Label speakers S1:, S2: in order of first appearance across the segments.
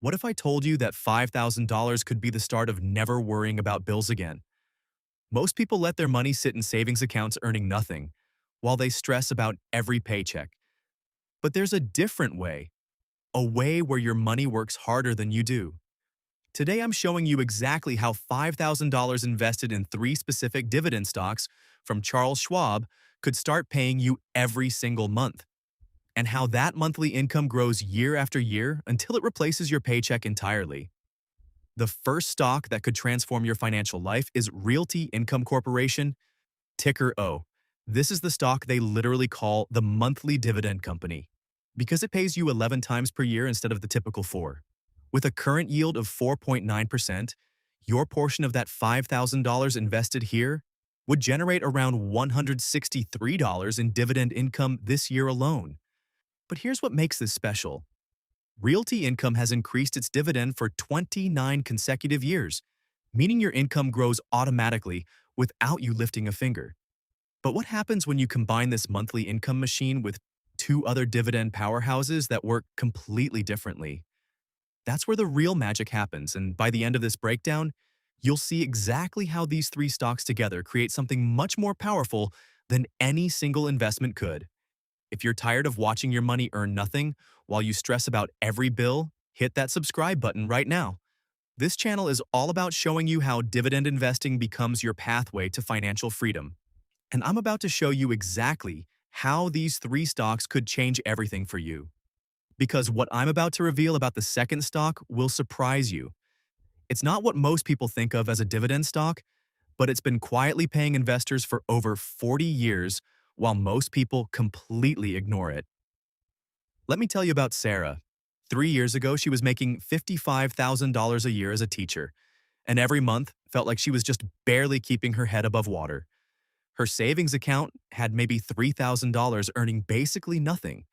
S1: What if I told you that $5,000 could be the start of never worrying about bills again? Most people let their money sit in savings accounts earning nothing, while they stress about every paycheck. But there's a different way, a way where your money works harder than you do. Today I'm showing you exactly how $5,000 invested in three specific dividend stocks from Charles Schwab could start paying you every single month, and how that monthly income grows year after year until it replaces your paycheck entirely. The first stock that could transform your financial life is Realty Income Corporation, ticker O. This is the stock they literally call the Monthly Dividend Company because it pays you 11 times per year instead of the typical 4. With a current yield of 4.9%, your portion of that $5,000 invested here would generate around $163 in dividend income this year alone. But here's what makes this special. Realty Income has increased its dividend for 29 consecutive years, meaning your income grows automatically without you lifting a finger. But what happens when you combine this monthly income machine with two other dividend powerhouses that work completely differently? That's where the real magic happens, and by the end of this breakdown, you'll see exactly how these three stocks together create something much more powerful than any single investment could. If you're tired of watching your money earn nothing while you stress about every bill, hit that subscribe button right now. This channel is all about showing you how dividend investing becomes your pathway to financial freedom. And I'm about to show you exactly how these three stocks could change everything for you. Because what I'm about to reveal about the second stock will surprise you. It's not what most people think of as a dividend stock, but it's been quietly paying investors for over 40 years while most people completely ignore it. Let me tell you about Sarah. 3 years ago, she was making $55,000 a year as a teacher, and every month felt like she was just barely keeping her head above water. Her savings account had maybe $3,000 earning basically nothing,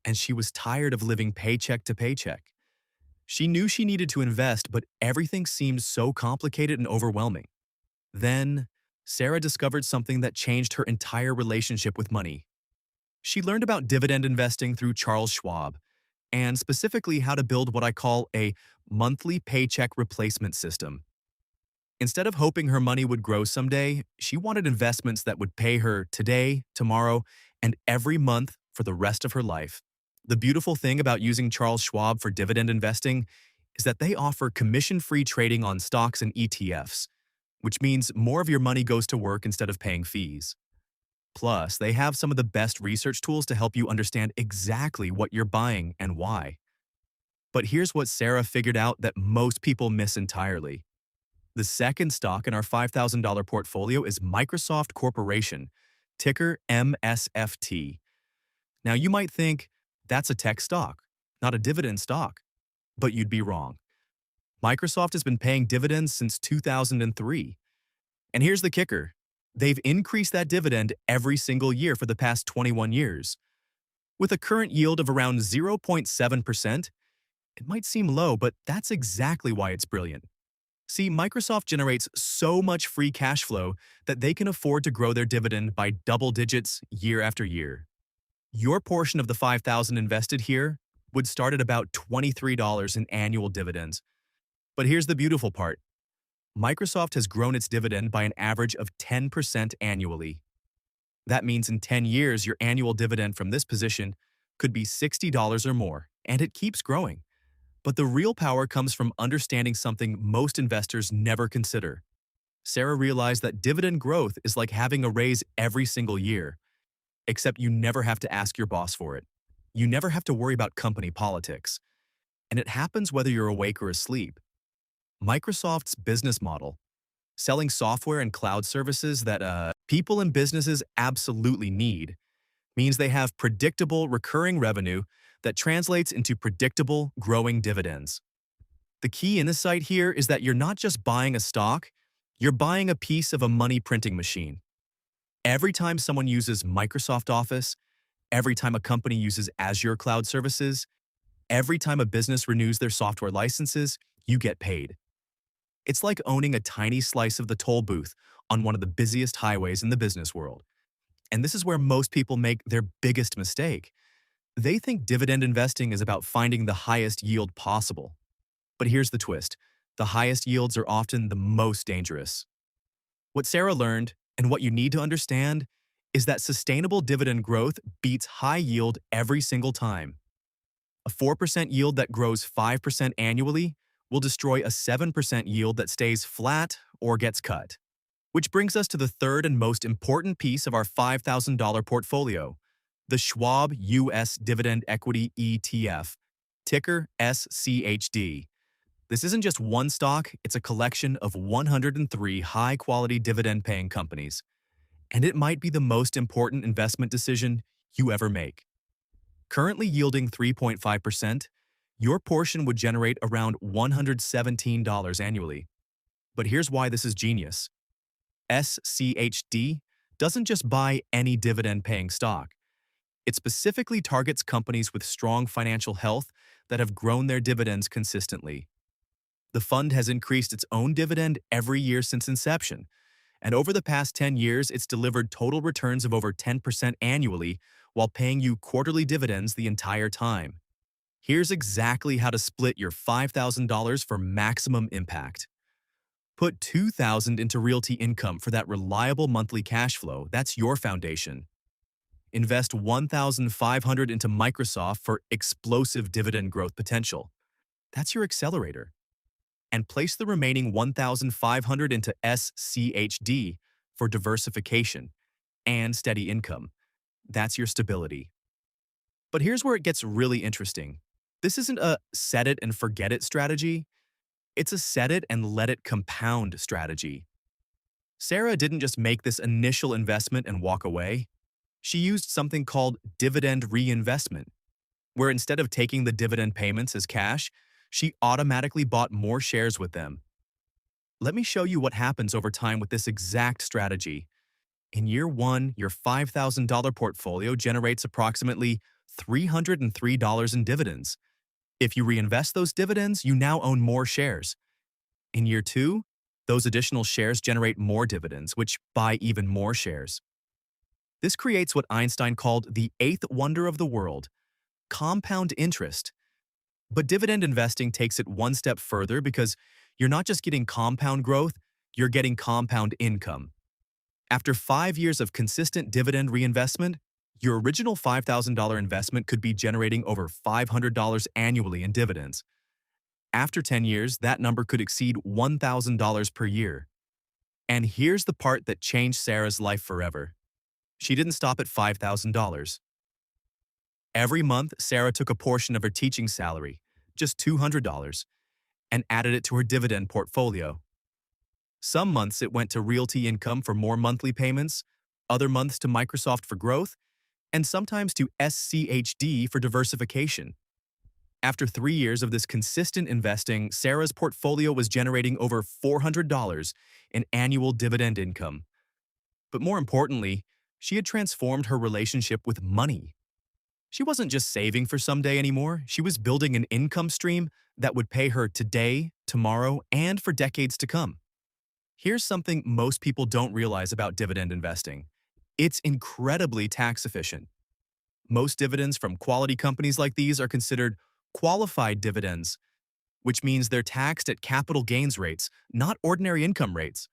S1: and she was tired of living paycheck to paycheck. She knew she needed to invest, but everything seemed so complicated and overwhelming. Then, Sarah discovered something that changed her entire relationship with money. She learned about dividend investing through Charles Schwab, and specifically how to build what I call a monthly paycheck replacement system. Instead of hoping her money would grow someday, she wanted investments that would pay her today, tomorrow, and every month for the rest of her life. The beautiful thing about using Charles Schwab for dividend investing is that they offer commission-free trading on stocks and ETFs, which means more of your money goes to work instead of paying fees. Plus, they have some of the best research tools to help you understand exactly what you're buying and why. But here's what Sarah figured out that most people miss entirely. The second stock in our $5,000 portfolio is Microsoft Corporation, ticker MSFT. Now, you might think that's a tech stock, not a dividend stock, but you'd be wrong. Microsoft has been paying dividends since 2003. And here's the kicker. They've increased that dividend every single year for the past 21 years. With a current yield of around 0.7%, it might seem low, but that's exactly why it's brilliant. See, Microsoft generates so much free cash flow that they can afford to grow their dividend by double digits year after year. Your portion of the $5,000 invested here would start at about $23 in annual dividends. But here's the beautiful part. Microsoft has grown its dividend by an average of 10% annually. That means in 10 years, your annual dividend from this position could be $60 or more, and it keeps growing. But the real power comes from understanding something most investors never consider. Sarah realized that dividend growth is like having a raise every single year, except you never have to ask your boss for it. You never have to worry about company politics. And it happens whether you're awake or asleep. Microsoft's business model, selling software and cloud services that people and businesses absolutely need, means they have predictable, recurring revenue that translates into predictable, growing dividends. The key insight here is that you're not just buying a stock, you're buying a piece of a money printing machine. Every time someone uses Microsoft Office, every time a company uses Azure cloud services, every time a business renews their software licenses, you get paid. It's like owning a tiny slice of the toll booth on one of the busiest highways in the business world. And this is where most people make their biggest mistake. They think dividend investing is about finding the highest yield possible. But here's the twist. The highest yields are often the most dangerous. What Sarah learned, and what you need to understand, is that sustainable dividend growth beats high yield every single time. A 4% yield that grows 5% annually will destroy a 7% yield that stays flat or gets cut. Which brings us to the third and most important piece of our $5,000 portfolio, the Schwab US Dividend Equity ETF, ticker SCHD. This isn't just one stock, it's a collection of 103 high-quality dividend-paying companies. And it might be the most important investment decision you ever make. Currently yielding 3.5%, your portion would generate around $117 annually. But here's why this is genius. SCHD doesn't just buy any dividend-paying stock. It specifically targets companies with strong financial health that have grown their dividends consistently. The fund has increased its own dividend every year since inception, and over the past 10 years, it's delivered total returns of over 10% annually while paying you quarterly dividends the entire time. Here's exactly how to split your $5,000 for maximum impact. Put $2,000 into Realty Income for that reliable monthly cash flow. That's your foundation. Invest $1,500 into Microsoft for explosive dividend growth potential. That's your accelerator. And place the remaining $1,500 into SCHD for diversification and steady income. That's your stability. But here's where it gets really interesting. This isn't a set it and forget it strategy. It's a set it and let it compound strategy. Sarah didn't just make this initial investment and walk away. She used something called dividend reinvestment, where instead of taking the dividend payments as cash, she automatically bought more shares with them. Let me show you what happens over time with this exact strategy. In year one, your $5,000 portfolio generates approximately $303 in dividends. If you reinvest those dividends, you now own more shares. In year two, those additional shares generate more dividends, which buy even more shares. This creates what Einstein called the eighth wonder of the world, compound interest. But dividend investing takes it one step further because you're not just getting compound growth, you're getting compound income. After 5 years of consistent dividend reinvestment, your original $5,000 investment could be generating over $500 annually in dividends. After 10 years, that number could exceed $1,000 per year. And here's the part that changed Sarah's life forever. She didn't stop at $5,000. Every month, Sarah took a portion of her teaching salary, just $200, and added it to her dividend portfolio. Some months it went to Realty Income for more monthly payments, other months to Microsoft for growth, and sometimes to SCHD for diversification. After 3 years of this consistent investing, Sarah's portfolio was generating over $400 in annual dividend income. But more importantly, she had transformed her relationship with money. She wasn't just saving for someday anymore, she was building an income stream that would pay her today, tomorrow, and for decades to come. Here's something most people don't realize about dividend investing. It's incredibly tax efficient. Most dividends from quality companies like these are considered qualified dividends, which means they're taxed at capital gains rates, not ordinary income rates.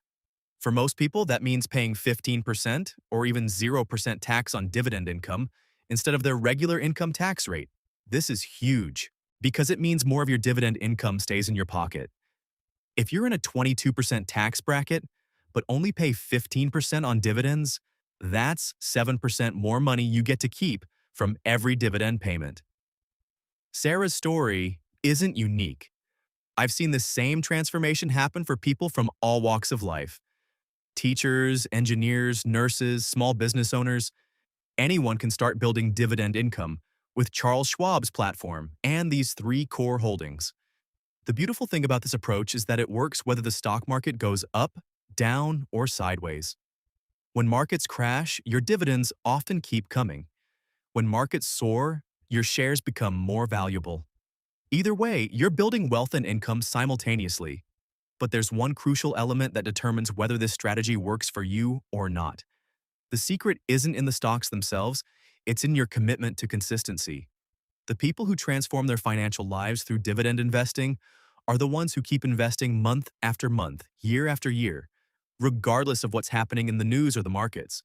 S1: For most people, that means paying 15% or even 0% tax on dividend income instead of their regular income tax rate. This is huge because it means more of your dividend income stays in your pocket. If you're in a 22% tax bracket, but only pay 15% on dividends, that's 7% more money you get to keep from every dividend payment. Sarah's story isn't unique. I've seen the same transformation happen for people from all walks of life. Teachers, engineers, nurses, small business owners, anyone can start building dividend income with Charles Schwab's platform and these 3 core holdings. The beautiful thing about this approach is that it works whether the stock market goes up, down, or sideways. When markets crash, your dividends often keep coming. When markets soar, your shares become more valuable. Either way, you're building wealth and income simultaneously. But there's one crucial element that determines whether this strategy works for you or not. The secret isn't in the stocks themselves, it's in your commitment to consistency. The people who transform their financial lives through dividend investing are the ones who keep investing month after month, year after year, regardless of what's happening in the news or the markets.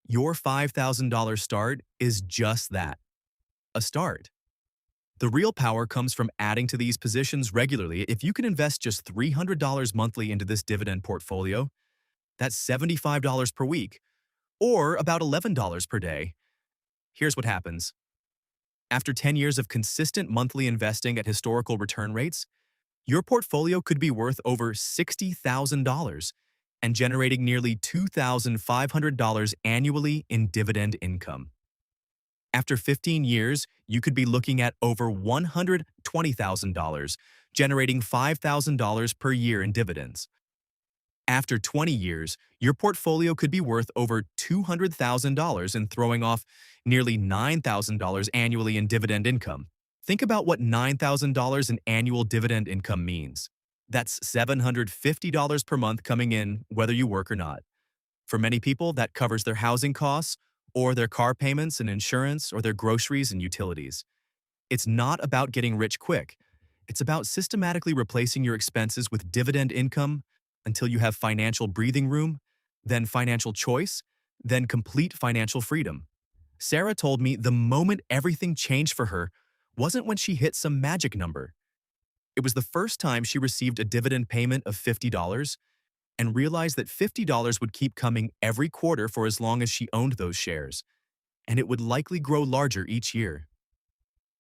S1: Your $5,000 start is just that, a start. The real power comes from adding to these positions regularly. If you can invest just $300 monthly into this dividend portfolio, that's $75 per week, or about $11 per day. Here's what happens. After 10 years of consistent monthly investing at historical return rates, your portfolio could be worth over $60,000 and generating nearly $2,500 annually in dividend income. After 15 years, you could be looking at over $120,000, generating $5,000 per year in dividends. After 20 years, your portfolio could be worth over $200,000 and throwing off nearly $9,000 annually in dividend income. Think about what $9,000 in annual dividend income means. That's $750 per month coming in whether you work or not. For many people, that covers their housing costs, or their car payments and insurance, or their groceries and utilities. It's not about getting rich quick. It's about systematically replacing your expenses with dividend income until you have financial breathing room, then financial choice, then complete financial freedom. Sarah told me the moment everything changed for her wasn't when she hit some magic number. It was the first time she received a dividend payment of $50 and realized that $50 would keep coming every quarter for as long as she owned those shares, and it would likely grow larger each year.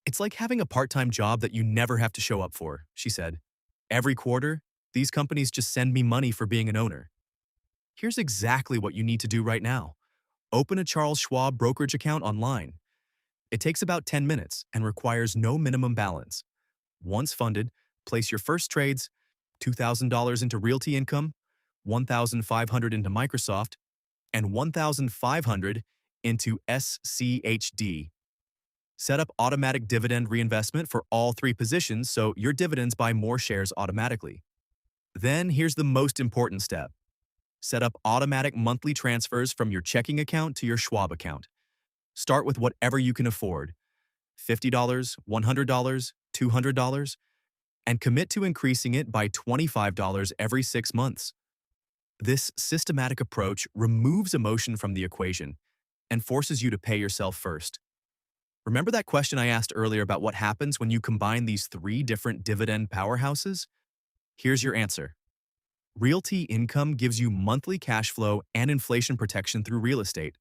S1: It's like having a part-time job that you never have to show up for, she said. Every quarter, these companies just send me money for being an owner. Here's exactly what you need to do right now. Open a Charles Schwab brokerage account online. It takes about 10 minutes and requires no minimum balance. Once funded, place your first trades, $2,000 into Realty Income, $1,500 into Microsoft, and $1,500 into SCHD. Set up automatic dividend reinvestment for all three positions so your dividends buy more shares automatically. Then here's the most important step. Set up automatic monthly transfers from your checking account to your Schwab account. Start with whatever you can afford, $50, $100, $200, and commit to increasing it by $25 every 6 months. This systematic approach removes emotion from the equation and forces you to pay yourself first. Remember that question I asked earlier about what happens when you combine these 3 different dividend powerhouses? Here's your answer. Realty Income gives you monthly cash flow and inflation protection through real estate.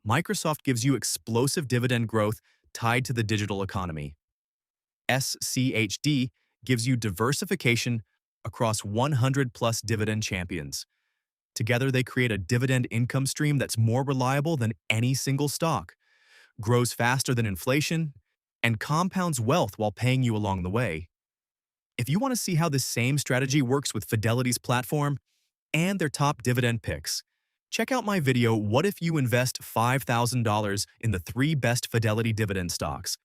S1: Microsoft gives you explosive dividend growth tied to the digital economy. SCHD gives you diversification across 100-plus dividend champions. Together, they create a dividend income stream that's more reliable than any single stock, grows faster than inflation, and compounds wealth while paying you along the way. If you want to see how this same strategy works with Fidelity's platform and their top dividend picks, check out my video, What If You Invest $5,000 in the 3 Best Fidelity Dividend Stocks?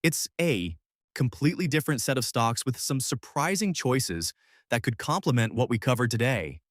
S1: It's a completely different set of stocks with some surprising choices that could complement what we covered today.